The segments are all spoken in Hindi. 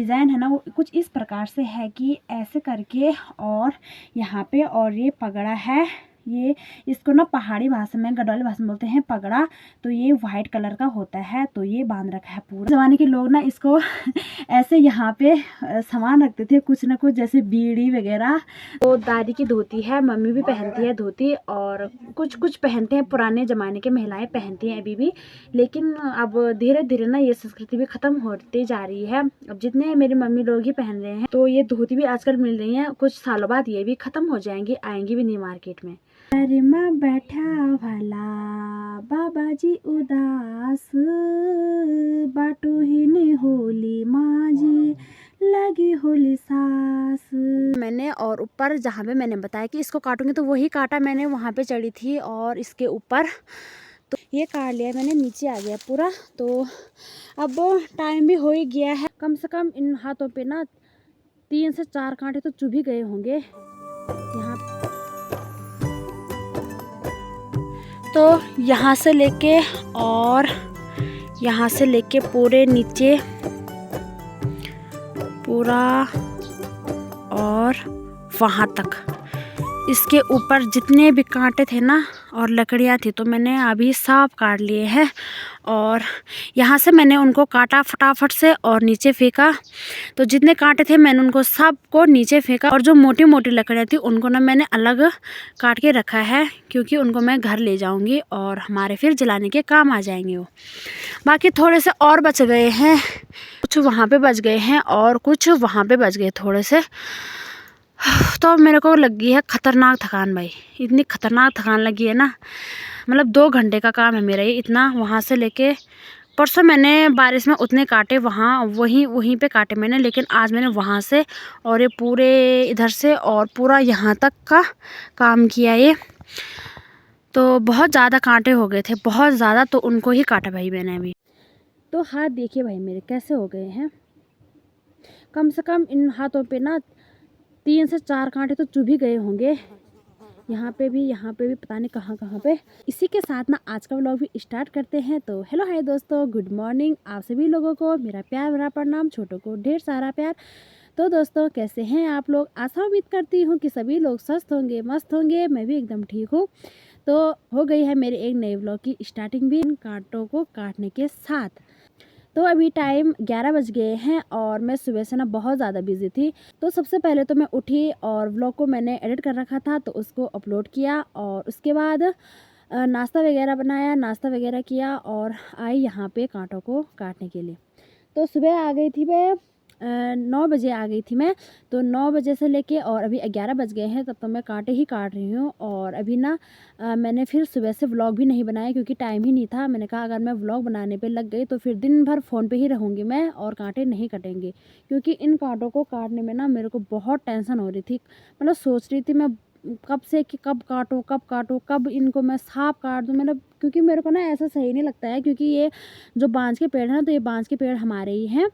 डिज़ाइन है ना वो कुछ इस प्रकार से है कि ऐसे करके, और यहाँ पे और ये पगड़ा है, ये इसको ना पहाड़ी भाषा में, गढ़वाली भाषा में बोलते हैं पगड़ा। तो ये वाइट कलर का होता है, तो ये बांध रखा है पूरा। ज़माने के लोग ना इसको ऐसे यहाँ पे सामान रखते थे, कुछ ना कुछ, जैसे बीड़ी वगैरह। तो दादी की धोती है, मम्मी भी पहनती है धोती, और कुछ कुछ पहनते हैं, पुराने ज़माने के महिलाएं पहनती हैं अभी भी। लेकिन अब धीरे धीरे ना ये संस्कृति भी ख़त्म होती जा रही है। अब जितने मेरी मम्मी लोग ही पहन रहे हैं, तो ये धोती भी आजकल मिल रही हैं। कुछ सालों बाद ये भी ख़त्म हो जाएंगी, आएंगी भी नहीं मार्केट में। अरे माँ बैठा भला बाबा जी उदास, बाटो ही ने होली माँ जी लगी होली सास। मैंने और ऊपर जहाँ पे मैंने बताया कि इसको काटूंगी, तो वही काटा मैंने वहाँ पे चढ़ी थी और इसके ऊपर, तो ये काट लिया मैंने, नीचे आ गया पूरा। तो अब टाइम भी हो ही गया है, कम से कम इन हाथों पे ना 3 से 4 कांटे तो चुभ ही गए होंगे यहाँ। तो यहाँ से लेके और यहाँ से लेके पूरे नीचे पूरा और वहाँ तक, इसके ऊपर जितने भी कांटे थे ना और लकड़ियाँ थी, तो मैंने अभी सब काट लिए हैं। और यहाँ से मैंने उनको काटा फटाफट से और नीचे फेंका। तो जितने कांटे थे मैंने उनको सब को नीचे फेंका, और जो मोटी मोटी लकड़ियाँ थी उनको ना मैंने अलग काट के रखा है, क्योंकि उनको मैं घर ले जाऊँगी और हमारे फिर जलाने के काम आ जाएंगे वो। बाकी थोड़े से और बच गए हैं, कुछ वहाँ पे बच गए हैं और कुछ वहाँ पे बच गए थोड़े से। तो मेरे को लगी है ख़तरनाक थकान भाई, इतनी ख़तरनाक थकान लगी है ना, मतलब 2 घंटे का काम है मेरा ये इतना। वहाँ से लेके परसों मैंने बारिश में उतने काटे, वहाँ वहीं पे काटे मैंने, लेकिन आज मैंने वहाँ से और ये पूरे इधर से और पूरा यहाँ तक का काम किया ये। तो बहुत ज़्यादा कांटे हो गए थे, बहुत ज़्यादा, तो उनको ही काटा भाई मैंने अभी। तो हाथ देखिए भाई मेरे कैसे हो गए हैं, कम से कम इन हाथों पे ना 3 से 4 कांटे तो चुभ ही गए होंगे, यहाँ पे भी पता नहीं कहाँ कहाँ पे। इसी के साथ ना आज का व्लॉग भी स्टार्ट करते हैं। तो हेलो हाय दोस्तों, गुड मॉर्निंग। आप सभी लोगों को मेरा प्यार भरा प्रणाम, छोटों को ढेर सारा प्यार। तो दोस्तों कैसे हैं आप लोग? आशा उम्मीद करती हूँ कि सभी लोग स्वस्थ होंगे, मस्त होंगे। मैं भी एकदम ठीक हूँ। तो हो गई है मेरे एक नए व्लॉग की स्टार्टिंग भी इन कांटों को काटने के साथ। तो अभी टाइम 11 बज गए हैं और मैं सुबह से ना बहुत ज़्यादा बिजी थी। तो सबसे पहले तो मैं उठी और व्लॉग को मैंने एडिट कर रखा था, तो उसको अपलोड किया, और उसके बाद नाश्ता वगैरह बनाया, नाश्ता वगैरह किया और आई यहाँ पे कांटों को काटने के लिए। तो सुबह आ गई थी मैं, 9 बजे आ गई थी मैं। तो 9 बजे से लेके और अभी 11 बज गए हैं, तब तो मैं कांटे ही काट रही हूँ। और अभी ना मैंने फिर सुबह से व्लॉग भी नहीं बनाया, क्योंकि टाइम ही नहीं था। मैंने कहा अगर मैं व्लॉग बनाने पे लग गई तो फिर दिन भर फ़ोन पे ही रहूँगी मैं और कांटे नहीं कटेंगे। क्योंकि इन कांटों को काटने में ना मेरे को बहुत टेंशन हो रही थी, मतलब सोच रही थी मैं कब से कि कब काटूँ, कब इनको मैं साफ काट दूँ, मतलब क्योंकि मेरे को ना ऐसा सही नहीं लगता है। क्योंकि ये जो बांज के पेड़ हैं, तो ये बांज के पेड़ हमारे ही हैं।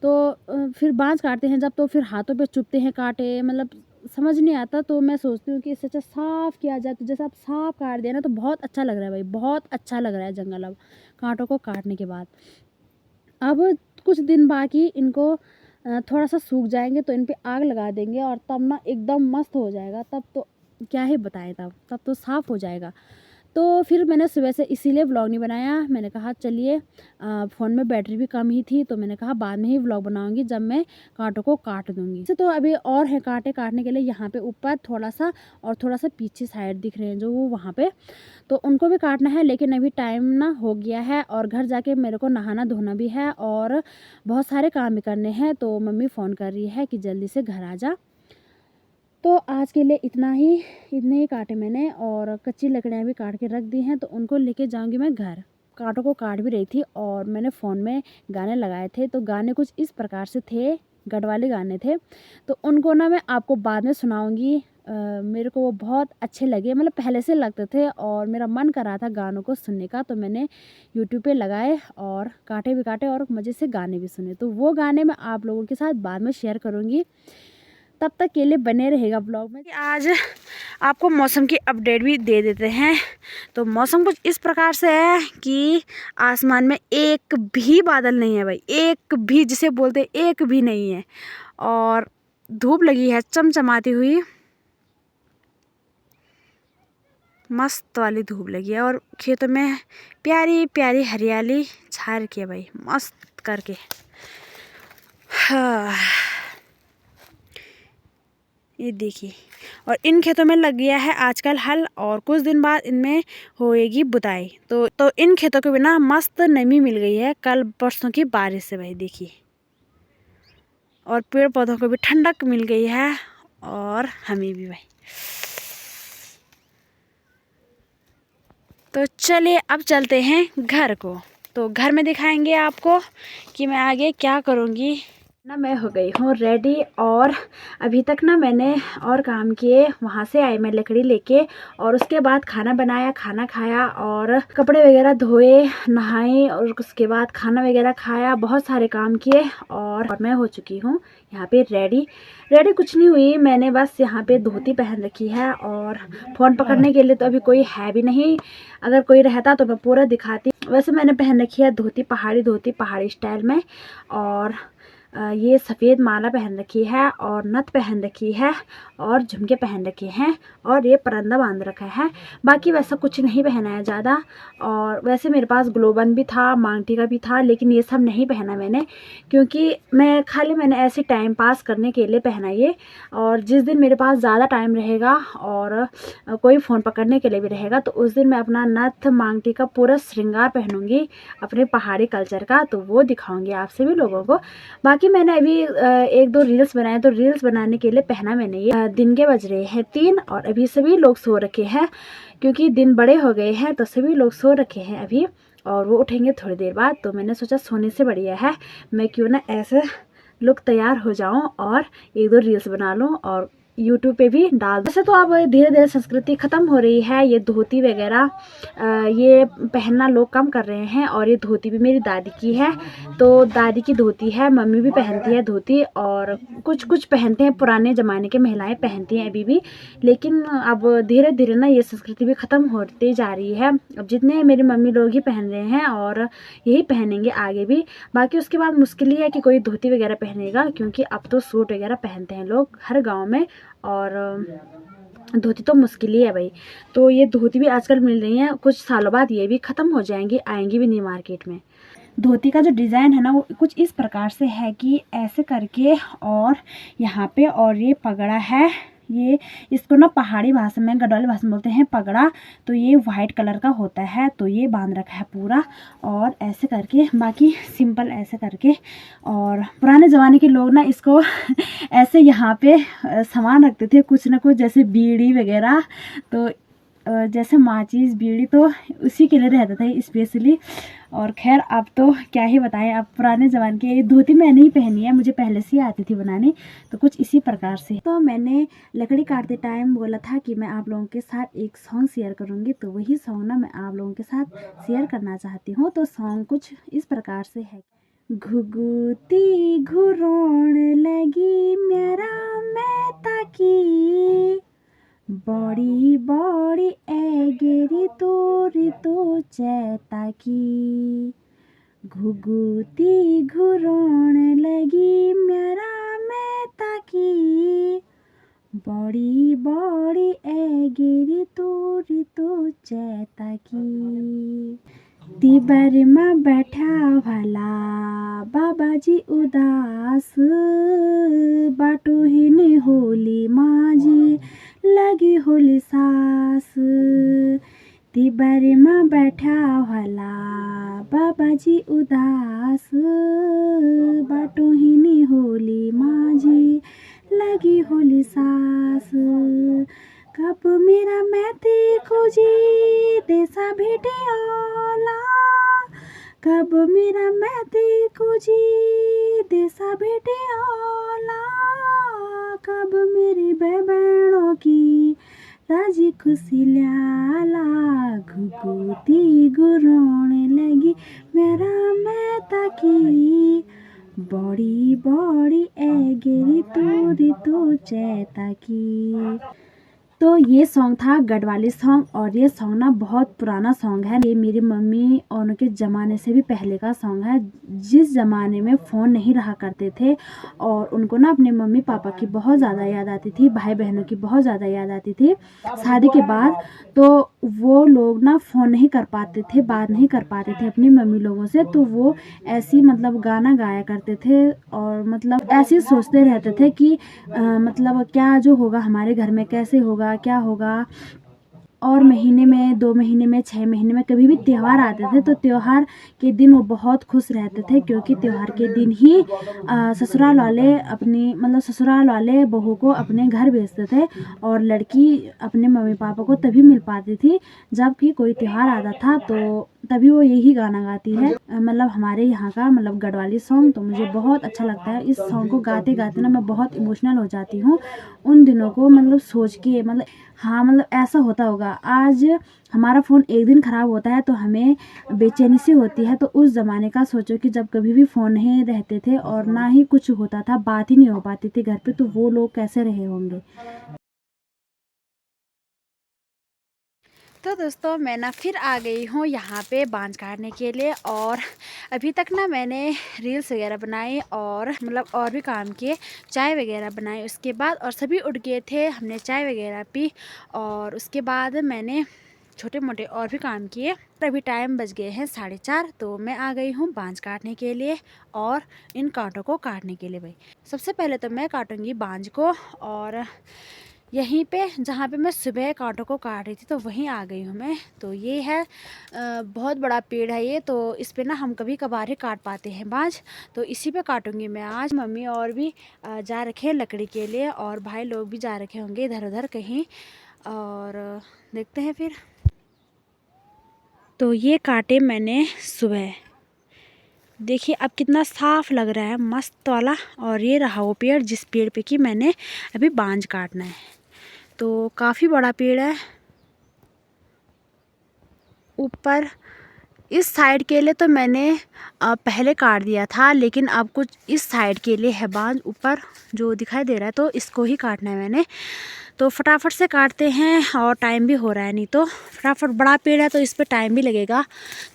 तो फिर बांज काटते हैं जब, तो फिर हाथों पे चुभते हैं कांटे, मतलब समझ नहीं आता। तो मैं सोचती हूँ कि इससे अच्छा साफ़ किया जाए। तो जैसे आप साफ़ काट दिया ना, तो बहुत अच्छा लग रहा है भाई, बहुत अच्छा लग रहा है जंगल अब कांटों को काटने के बाद। अब कुछ दिन बाकी इनको थोड़ा सा सूख जाएंगे, तो इन पे आग लगा देंगे, और तब ना एकदम मस्त हो जाएगा। तब तो क्या ही बताएं, तब तो साफ़ हो जाएगा। तो फिर मैंने सुबह से इसीलिए व्लॉग नहीं बनाया। मैंने कहा चलिए, फ़ोन में बैटरी भी कम ही थी, तो मैंने कहा बाद में ही व्लॉग बनाऊंगी जब मैं कांटों को काट दूंगी। तो अभी और है कांटे काटने के लिए, यहाँ पे ऊपर थोड़ा सा और थोड़ा सा पीछे साइड दिख रहे हैं जो वो वहाँ पे, तो उनको भी काटना है। लेकिन अभी टाइम ना हो गया है और घर जाके मेरे को नहाना धोना भी है और बहुत सारे काम भी करने हैं। तो मम्मी फ़ोन कर रही है कि जल्दी से घर आ जा। तो आज के लिए इतना ही, इतने ही काटे मैंने, और कच्ची लकड़ियाँ भी काट के रख दी हैं, तो उनको लेके जाऊंगी मैं घर। कांटों को काट भी रही थी और मैंने फ़ोन में गाने लगाए थे, तो गाने कुछ इस प्रकार से थे, गढ़वाली गाने थे। तो उनको ना मैं आपको बाद में सुनाऊंगी। मेरे को वो बहुत अच्छे लगे, मतलब पहले से लगते थे और मेरा मन कर रहा था गानों को सुनने का, तो मैंने यूट्यूब पे लगाए और काटे भी काटे और मज़े से गाने भी सुने। तो वो गाने मैं आप लोगों के साथ बाद में शेयर करूँगी। तब तक के लिए बने रहेगा ब्लॉग में। आज आपको मौसम की अपडेट भी दे देते हैं। तो मौसम कुछ इस प्रकार से है कि आसमान में एक भी बादल नहीं है भाई, एक भी, जिसे बोलते एक भी नहीं है। और धूप लगी है चमचमाती हुई, मस्त वाली धूप लगी है। और खेतों में प्यारी प्यारी हरियाली छा रखी है भाई, मस्त करके। हाँ, ये देखिए। और इन खेतों में लग गया है आजकल हल, और कुछ दिन बाद इनमें होएगी बुदाई। तो इन खेतों के बिना मस्त नमी मिल गई है कल परसों की बारिश से भाई, देखिए। और पेड़ पौधों को भी ठंडक मिल गई है, और हमें भी भाई। तो चलिए अब चलते हैं घर को। तो घर में दिखाएंगे आपको कि मैं आगे क्या करूँगी ना। मैं हो गई हूँ रेडी, और अभी तक ना मैंने और काम किए। वहाँ से आई मैं लकड़ी लेके, और उसके बाद खाना बनाया, खाना खाया, और कपड़े वगैरह धोए, नहाए, और उसके बाद खाना वगैरह खाया, बहुत सारे काम किए। और मैं हो चुकी हूँ यहाँ पे रेडी कुछ नहीं हुई, मैंने बस यहाँ पे धोती पहन रखी है। और फ़ोन पकड़ने के लिए तो अभी कोई है भी नहीं, अगर कोई रहता तो मैं पूरा दिखाती। वैसे मैंने पहन रखी है धोती पहाड़ी स्टाइल में, और ये सफ़ेद माला पहन रखी है, और नथ पहन रखी है, और झुमके पहन रखे हैं, और ये परंदा बांध रखा है। बाकी वैसा कुछ नहीं पहना है ज़्यादा। और वैसे मेरे पास ग्लोबन भी था, मांग टीका भी था, लेकिन ये सब नहीं पहना मैंने, क्योंकि मैंने ऐसे टाइम पास करने के लिए पहना ये। और जिस दिन मेरे पास ज़्यादा टाइम रहेगा और कोई फ़ोन पकड़ने के लिए भी रहेगा, तो उस दिन मैं अपना नथ मांग टीका पूरा श्रृंगार पहनूंगी अपने पहाड़ी कल्चर का, तो वो दिखाऊंगी आप सभी लोगों को। बाकी मैंने अभी 1-2 रील्स बनाए, तो रील्स बनाने के लिए पहना मैंने ये। दिन के बज रहे हैं 3, और अभी सभी लोग सो रखे हैं, क्योंकि दिन बड़े हो गए हैं, तो सभी लोग सो रखे हैं अभी, और वो उठेंगे थोड़ी देर बाद। तो मैंने सोचा सोने से बढ़िया है मैं क्यों ना ऐसे लुक तैयार हो जाऊं, और 1-2 रील्स बना लूं, और यूट्यूब पे भी डाल। वैसे तो अब धीरे धीरे संस्कृति ख़त्म हो रही है, ये धोती वगैरह ये पहनना लोग कम कर रहे हैं। और ये धोती भी मेरी दादी की है, तो दादी की धोती है, मम्मी भी पहनती है धोती, और कुछ पहनते हैं, पुराने ज़माने के महिलाएं पहनती हैं अभी भी। लेकिन अब धीरे धीरे ना ये संस्कृति भी ख़त्म होती जा रही है। अब जितने मेरी मम्मी लोग ही पहन रहे हैं, और यही पहनेंगे आगे भी। बाकी उसके बाद मुश्किल ही है कि कोई धोती वगैरह पहनेगा, क्योंकि अब तो सूट वगैरह पहनते हैं लोग हर गाँव में, और धोती तो मुश्किल ही है भाई। तो ये धोती भी आजकल मिल रही हैं, कुछ सालों बाद ये भी ख़त्म हो जाएंगी, आएंगी भी नहीं मार्केट में। धोती का जो डिज़ाइन है ना, वो कुछ इस प्रकार से है कि ऐसे करके, और यहाँ पे, और ये पगड़ा है, ये इसको ना पहाड़ी भाषा में, गढ़वाली भाषा में बोलते हैं पगड़ा। तो ये वाइट कलर का होता है, तो ये बांध रखा है पूरा, और ऐसे करके, बाकी सिंपल ऐसे करके। और पुराने ज़माने के लोग ना इसको ऐसे यहाँ पे सामान रखते थे, कुछ ना कुछ, जैसे बीड़ी वगैरह, तो जैसे माचिस बीड़ी, तो उसी के लिए रहता था स्पेशली। और खैर अब तो क्या ही बताएं, अब पुराने ज़माने की धोती मैंने ही पहनी है, मुझे पहले से ही आती थी बनाने, तो कुछ इसी प्रकार से। तो मैंने लकड़ी काटते टाइम बोला था कि मैं आप लोगों के साथ एक सॉन्ग शेयर करूंगी, तो वही सॉन्ग ना मैं आप लोगों के साथ शेयर करना चाहती हूँ। तो सॉन्ग कुछ इस प्रकार से है। घुघुती घुरोण लगी मेरा मैं ताकी, बड़ी बड़ी एगेरी तोरी तो चैता की। घुघुती घुरोण लगी मेरा मैं ताकी, बड़ी बड़ी एगेरी तोरी तो चैता की। तिबर में बैठा भला बाबा जी उदास, बाटो ही होली माजी लगी होली सास। तिबर में बैठा भला बाबा जी उदास, बाटो ही होली माजी लगी होली सास। कब मेरा मैती खोजी देसा भेटियाला, कब मेरा मैती खोजी देसा भेटियाला, कब मेरी बहनों की राजी खुशी ल्याला। घुघुती घुरोण लगी मेरा मैं ताकी, बड़ी बड़ी गिरी ऋतु चैता की। तो ये सॉन्ग था गढ़वाली सॉन्ग, और ये सॉन्ग ना बहुत पुराना सॉन्ग है। ये मेरी मम्मी और उनके ज़माने से भी पहले का सॉन्ग है, जिस ज़माने में फ़ोन नहीं रहा करते थे और उनको ना अपने मम्मी पापा की बहुत ज़्यादा याद आती थी, भाई बहनों की बहुत ज़्यादा याद आती थी शादी के बाद। तो वो लोग ना फ़ोन नहीं कर पाते थे, बात नहीं कर पाते थे अपनी मम्मी लोगों से, तो वो ऐसी मतलब गाना गाया करते थे और मतलब ऐसे ही सोचते रहते थे कि मतलब क्या जो होगा हमारे घर में, कैसे होगा, क्या होगा। और महीने में, 2 महीने में, 6 महीने में कभी भी त्यौहार आते थे तो त्यौहार के दिन वो बहुत खुश रहते थे, क्योंकि त्यौहार के दिन ही ससुराल वाले अपनी मतलब ससुराल वाले बहू को अपने घर भेजते थे और लड़की अपने मम्मी पापा को तभी मिल पाती थी जब कि कोई त्यौहार आता था। तो तभी वो यही गाना गाती है, मतलब हमारे यहाँ का मतलब गढ़वाली सॉन्ग। तो मुझे बहुत अच्छा लगता है। इस सॉन्ग को गाते गाते ना मैं बहुत इमोशनल हो जाती हूँ उन दिनों को मतलब सोच के। मतलब हाँ, मतलब ऐसा होता होगा, आज हमारा फ़ोन एक दिन ख़राब होता है तो हमें बेचैनी सी होती है, तो उस ज़माने का सोचो कि जब कभी भी फ़ोन नहीं रहते थे और ना ही कुछ होता था, बात ही नहीं हो पाती थी घर पे, तो वो लोग कैसे रहे होंगे। तो दोस्तों मैं ना फिर आ गई हूँ यहाँ पे बांज काटने के लिए, और अभी तक ना मैंने रील्स वगैरह बनाई और मतलब और भी काम किए, चाय वगैरह बनाई उसके बाद, और सभी उठ गए थे, हमने चाय वगैरह पी और उसके बाद मैंने छोटे मोटे और भी काम किए। अभी टाइम बज गए हैं 4:30, तो मैं आ गई हूँ बांज काटने के लिए और इन कांटों को काटने के लिए। भाई सबसे पहले तो मैं काटूँगी बांज को, और यहीं पे जहाँ पे मैं सुबह कांटों को काट रही थी तो वहीं आ गई हूँ मैं। तो ये है बहुत बड़ा पेड़ है ये, तो इस पे ना हम कभी कभार ही काट पाते हैं बांज, तो इसी पे काटूंगी मैं आज। मम्मी और भी जा रखे हैं लकड़ी के लिए, और भाई लोग भी जा रखे होंगे इधर उधर कहीं, और देखते हैं फिर। तो ये काटे मैंने सुबह, देखिए अब कितना साफ लग रहा है, मस्त वाला। और ये रहा वो पेड़ जिस पेड़ पे कि मैंने अभी बांज काटना है, तो काफ़ी बड़ा पेड़ है। ऊपर इस साइड के लिए तो मैंने पहले काट दिया था, लेकिन अब कुछ इस साइड के लिए है बांज ऊपर जो दिखाई दे रहा है, तो इसको ही काटना है मैंने। तो फटाफट से काटते हैं, और टाइम भी हो रहा है, नहीं तो फटाफट, बड़ा पेड़ है तो इस पर टाइम भी लगेगा,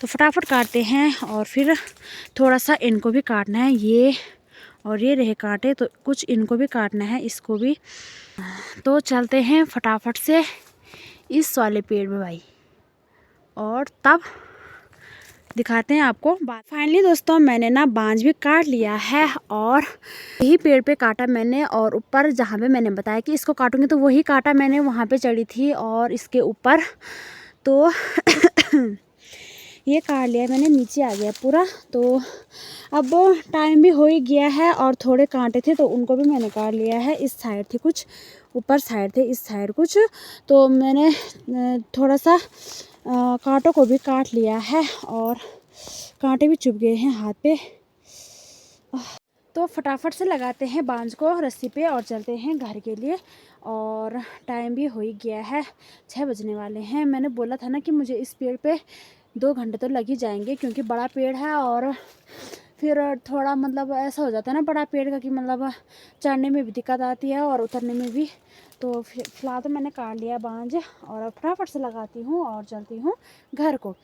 तो फटाफट काटते हैं। और फिर थोड़ा सा इनको भी काटना है, ये और ये रहे कांटे, तो कुछ इनको भी काटना है, इसको भी। तो चलते हैं फटाफट से इस वाले पेड़ में भाई, और तब दिखाते हैं आपको। फाइनली दोस्तों मैंने ना बांज भी काट लिया है, और यही पेड़ पे काटा मैंने, और ऊपर जहाँ पे मैंने बताया कि इसको काटूंगी तो वही काटा मैंने, वहाँ पे चढ़ी थी और इसके ऊपर। तो ये काट लिया मैंने, नीचे आ गया पूरा। तो अब टाइम भी हो ही गया है, और थोड़े कांटे थे तो उनको भी मैंने काट लिया है। इस साइड थे कुछ, ऊपर साइड थे, इस साइड कुछ, तो मैंने थोड़ा सा कांटों को भी काट लिया है, और कांटे भी चुभ गए हैं हाथ पे। तो फटाफट से लगाते हैं बांज को रस्सी पे और चलते हैं घर के लिए। और टाइम भी हो ही गया है, 6 बजने वाले हैं। मैंने बोला था ना कि मुझे इस पेड़ पे 2 घंटे तो लग ही जाएंगे, क्योंकि बड़ा पेड़ है, और फिर थोड़ा मतलब ऐसा हो जाता है ना बड़ा पेड़ का कि मतलब चढ़ने में भी दिक्कत आती है और उतरने में भी। तो फिलहाल तो मैंने काट लिया बांज, और अब फटाफट से लगाती हूँ और चलती हूँ घर को।